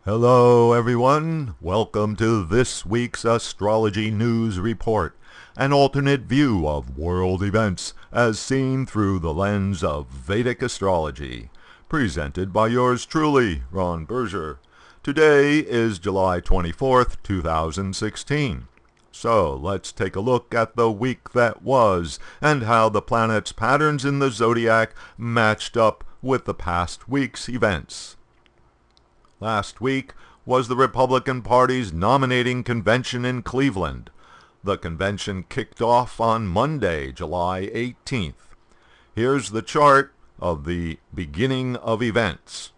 Hello everyone, welcome to this week's Astrology News Report, an alternate view of world events as seen through the lens of Vedic Astrology, presented by yours truly, Ron Berger. Today is July 24th, 2016. So let's take a look at the week that was and how the planets' patterns in the zodiac matched up with the past week's events. Last week was the Republican Party's nominating convention in Cleveland. The convention kicked off on Monday, July 18th. Here's the chart of the beginning of events.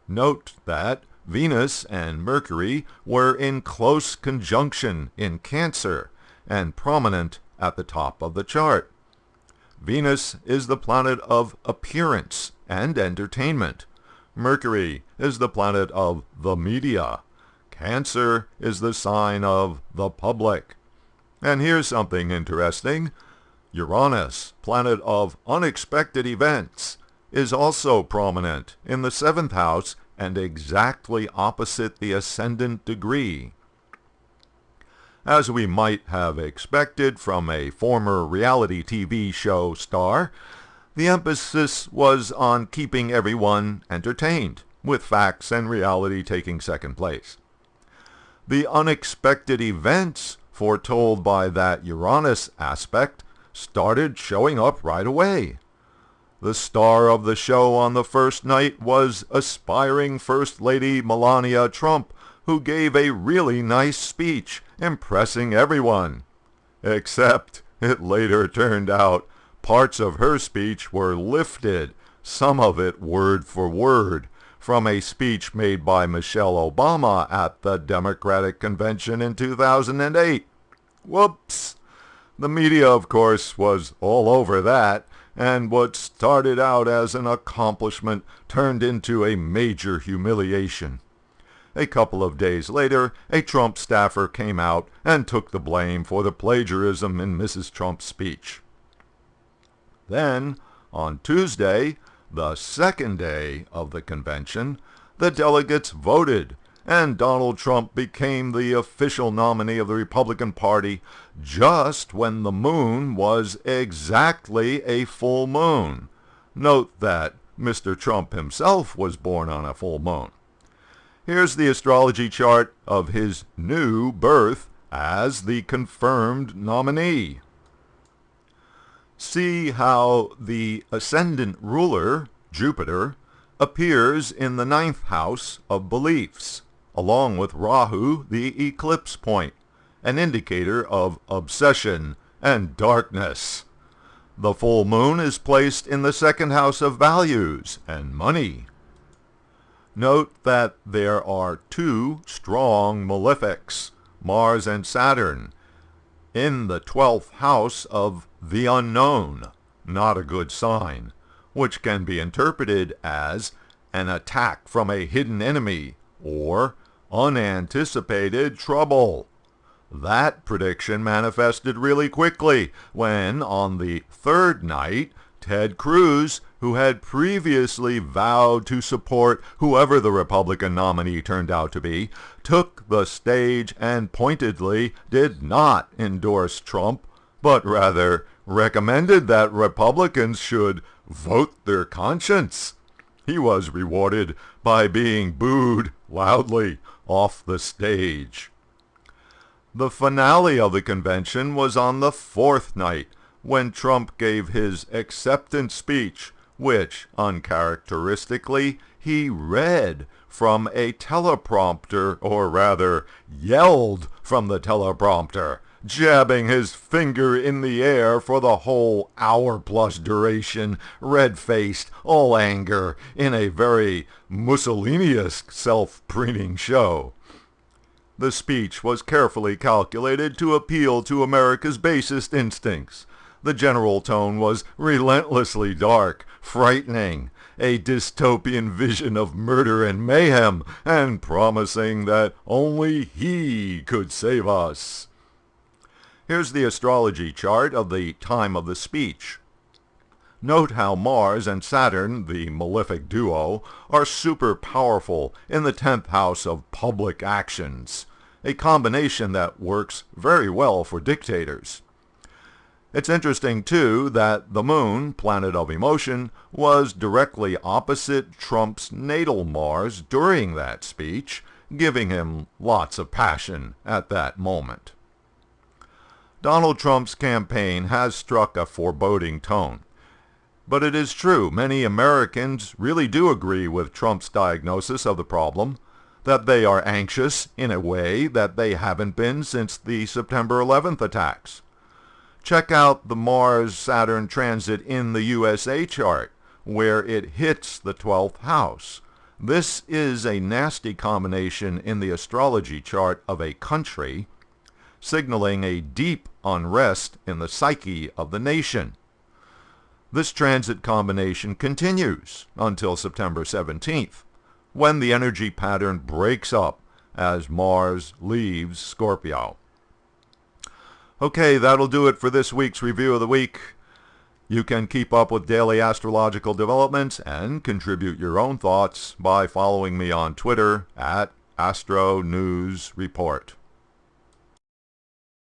Note that Venus and Mercury were in close conjunction in Cancer and prominent at the top of the chart. Venus is the planet of appearance and entertainment. Mercury is the planet of the media. Cancer is the sign of the public. And here's something interesting. Uranus, planet of unexpected events, is also prominent in the 7th house and exactly opposite the ascendant degree. As we might have expected from a former reality TV show star, the emphasis was on keeping everyone entertained, with facts and reality taking second place. The unexpected events foretold by that Uranus aspect started showing up right away. The star of the show on the first night was aspiring First Lady Melania Trump, who gave a really nice speech impressing everyone. Except it later turned out parts of her speech were lifted, some of it word for word, from a speech made by Michelle Obama at the Democratic Convention in 2008. Whoops! The media, of course, was all over that, and what started out as an accomplishment turned into a major humiliation. A couple of days later, a Trump staffer came out and took the blame for the plagiarism in Mrs. Trump's speech. Then, on Tuesday, the second day of the convention, the delegates voted, and Donald Trump became the official nominee of the Republican Party just when the moon was exactly a full moon. Note that Mr. Trump himself was born on a full moon. Here's the astrology chart of his new birth as the confirmed nominee. See how the ascendant ruler, Jupiter, appears in the 9th house of beliefs, along with Rahu, the eclipse point, an indicator of obsession and darkness. The full moon is placed in the 2nd house of values and money. Note that there are two strong malefics, Mars and Saturn, in the 12th house of the unknown, not a good sign, which can be interpreted as an attack from a hidden enemy or unanticipated trouble. That prediction manifested really quickly when, on the third night, Ted Cruz, who had previously vowed to support whoever the Republican nominee turned out to be, took the stage and pointedly did not endorse Trump, but rather recommended that Republicans should vote their conscience. He was rewarded by being booed loudly off the stage. The finale of the convention was on the 4th night, when Trump gave his acceptance speech, which, uncharacteristically, he read from a teleprompter, or rather, yelled from the teleprompter, jabbing his finger in the air for the whole hour-plus duration, red-faced, all anger, in a very Mussolini-esque self-preening show. The speech was carefully calculated to appeal to America's basest instincts. The general tone was relentlessly dark, frightening, a dystopian vision of murder and mayhem, and promising that only he could save us. Here's the astrology chart of the time of the speech. Note how Mars and Saturn, the malefic duo, are super powerful in the 10th house of public actions, a combination that works very well for dictators. It's interesting, too, that the Moon, planet of emotion, was directly opposite Trump's natal Mars during that speech, giving him lots of passion at that moment. Donald Trump's campaign has struck a foreboding tone. But it is true, many Americans really do agree with Trump's diagnosis of the problem, that they are anxious in a way that they haven't been since the September 11th attacks. Check out the Mars-Saturn transit in the USA chart, where it hits the 12th house. This is a nasty combination in the astrology chart of a country, signaling a deep unrest in the psyche of the nation. This transit combination continues until September 17th, when the energy pattern breaks up as Mars leaves Scorpio. Okay, that'll do it for this week's Review of the Week. You can keep up with daily astrological developments and contribute your own thoughts by following me on Twitter at Astro News Report.